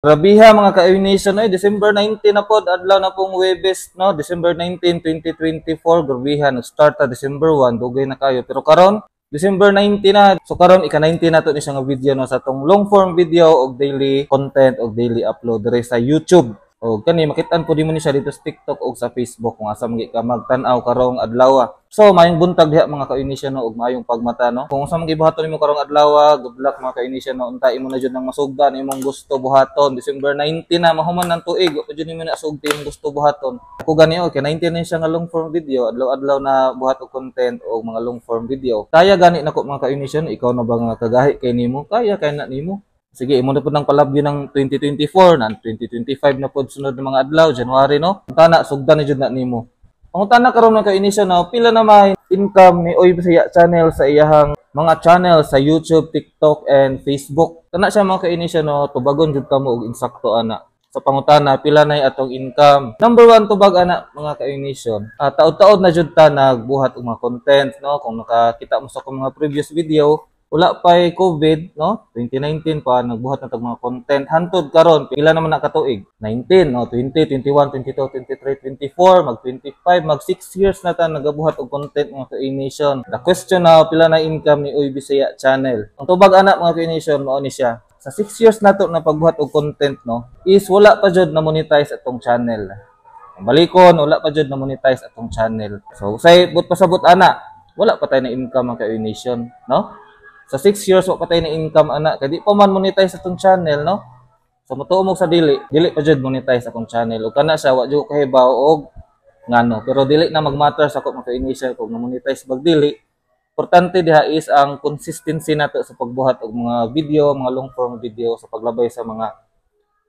Grabiha mga ka-Nation, ay December 19 na pod, adlaw na pong Huwebes, no? December 19, 2024, grabiha nag-start ta December 1, dugay na kayo. Pero karon December 19 na. So karon ika-19 na to ni nga video no sa tong long form video og daily content og daily upload diri sa YouTube. O kani makit-an po mo ni siya dito sa TikTok o sa Facebook kung asa magi ka magtan-aw karong adlaw. So mayong buntag diha mga ka-Nation no og mayong pagmata no. Kung asa magi buhaton nimo karong adlaw, good luck mga ka-Nation no. Unta imo na jud nang masugdan imong gusto buhaton. December 19 na mahuman ng tuig, wa jud nimo na sugti imong gusto buhaton. Ako gani okay 19 na siya nga long form video, adlaw-adlaw na buhat og content o mga long form video. Kaya gani nako mga ka-Nation, ikaw na ba nga kagahi kay nimo? Kaya kay na nimo. Sige, imo na po ng palabyo ng 2024, na 2025 na po sunod ng mga adlaw, January, no? Ang tana, sugdan na dyan na nimo. Ang tana karon ng ka-Nation, no? Pila na may income ni Oy Bisaya channel sa iyahang mga channel sa YouTube, TikTok, and Facebook. Tana siya mga ka-Nation, no? Tubagon jud kamo og insakto ana. Sa pangutana, pila na atong income. Number 1 tubag ana mga ka-Nation. Taod-taod na jud ta nagbuhat og mga content, no? Kung nakakita mo sa mga previous video, wala pa'y COVID, no? 2019 pa, nagbuhat na tag mga content. Hantod karon pila naman na katuig? 19, no? 20, 21, 22, 23, 24, mag-25, mag-6 years na ta nagabuhat og content mga ka-Nation. The question now, pila na income ni Oy Bisaya channel? Ang tubag anak mga ka-Nation, mao ni siya. Sa 6 years na to na pagbuhat og content, no? Is wala pa jud na monetize atong channel. Balikon, wala pa jud na monetize atong channel. So, say, but pasabot ana, wala pa tayo na income mga ka-Nation, no? Sa 6 years, wala pa tayo na income, anak. Kaya di pa man monetize atong channel, no? So, matuumog sa dili pa dyan monetize akong channel. O kana siya, wadyo kahibaw og ngano. Pero dili na mag-matter sa ako mga kung na-monetize bag dili. Importante diha is ang consistency nato sa pagbuhat og mga video, mga long form video sa paglabay sa mga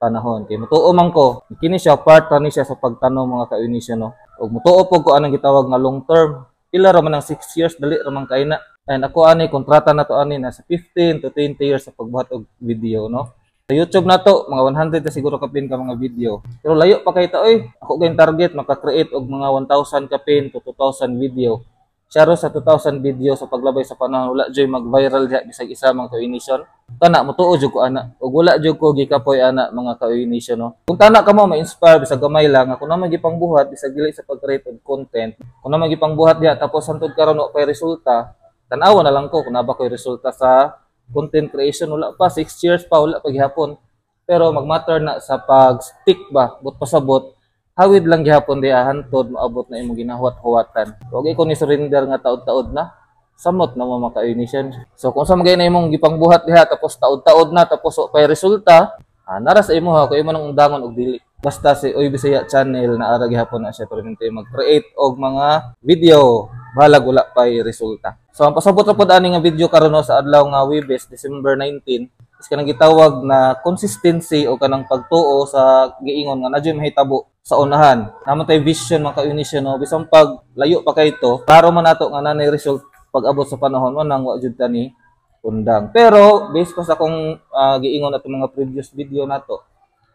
panahon. Kaya mutuo man ko, kini siya, part ni siya sa pagtanong mga ka-Nation, no? O mutuo po ko anong gitawag nga long term. Pila raman ng 6 years, dali raman kayo na. And ako ani kontrata na to ani nasa 15 to 20 years sa pagbuhat og video, no. Sa YouTube na to mga 100 na siguro kapin ka mga video. Pero layo pa kay ta oy. Ako gayong target maka-create og mga 1,000 kapin to 2,000 video. Syaro sa 2,000 video sa paglabay sa panahon wala joy mag-viral diha bisag isa mga ka-Nation. Kana mutuo jud ko ana. Ug wala jud ko gikapoy ana mga ka-Nation, no. Kung tana ka mo ma-inspire bisag gamay lang ako na magipang buhat bisag dili sa pag-create og content. Kung na magipang buhat diha tapos hantod karon wa pay resulta. Tanawa na lang ko kung naba ko'y resulta sa content creation. Wala pa, 6 years pa, wala pa gihapon. Pero mag-matter na sa pag-stick ba, but pasabot, hawid lang gihapon di hantod, maabot na imong ginahuwat-huwatan. Huwag ko ni surrender nga taod-taod na, samot na mga ka-Nation. So kung sa magay na imong gipangbuhat diha, tapos taod-taod na, tapos pa'y resulta, nara sa imo ha, kung imo nang undangon og dili. Basta si Oy Bisaya channel na ara gihapon na siya permanente mag-create og mga video balag wala pa'y resulta. So ang pasabot ra pod ani nga video karon sa adlaw nga Huwebes, December 19 is kanang gitawag na consistency o kanang pagtuo sa giingon nga nadyo mahitabo sa unahan. Namon tay vision mga ka-Nation, no, bisang pag layo pa kay ito, klaro man nato nga nanay result pag abot sa panahon mo nang wa jud ta ni undang. Pero based pa sa akong giingon ato mga previous video nato,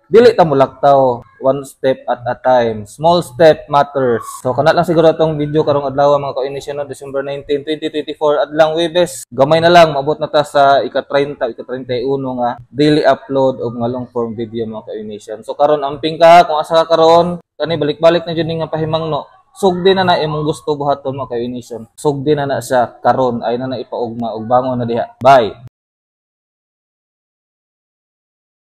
dili ta mulaktaw, one step at a time. Small step matters. So kana lang siguro itong video karong adlaw mga ka-Nation, no, December 19, 2024 adlang Huwebes. Gamay na lang maabot na ta sa ika-30, ika-31 nga daily upload og mga long form video mga ka-Nation. So karon amping ka kung asa ka karon, kani balik-balik na jud nga pahimangno. Sugdi na na imong gusto buhaton mga ka-Nation. Sugdi na na siya karon ay na ipaugma og bangon na diha. Bye.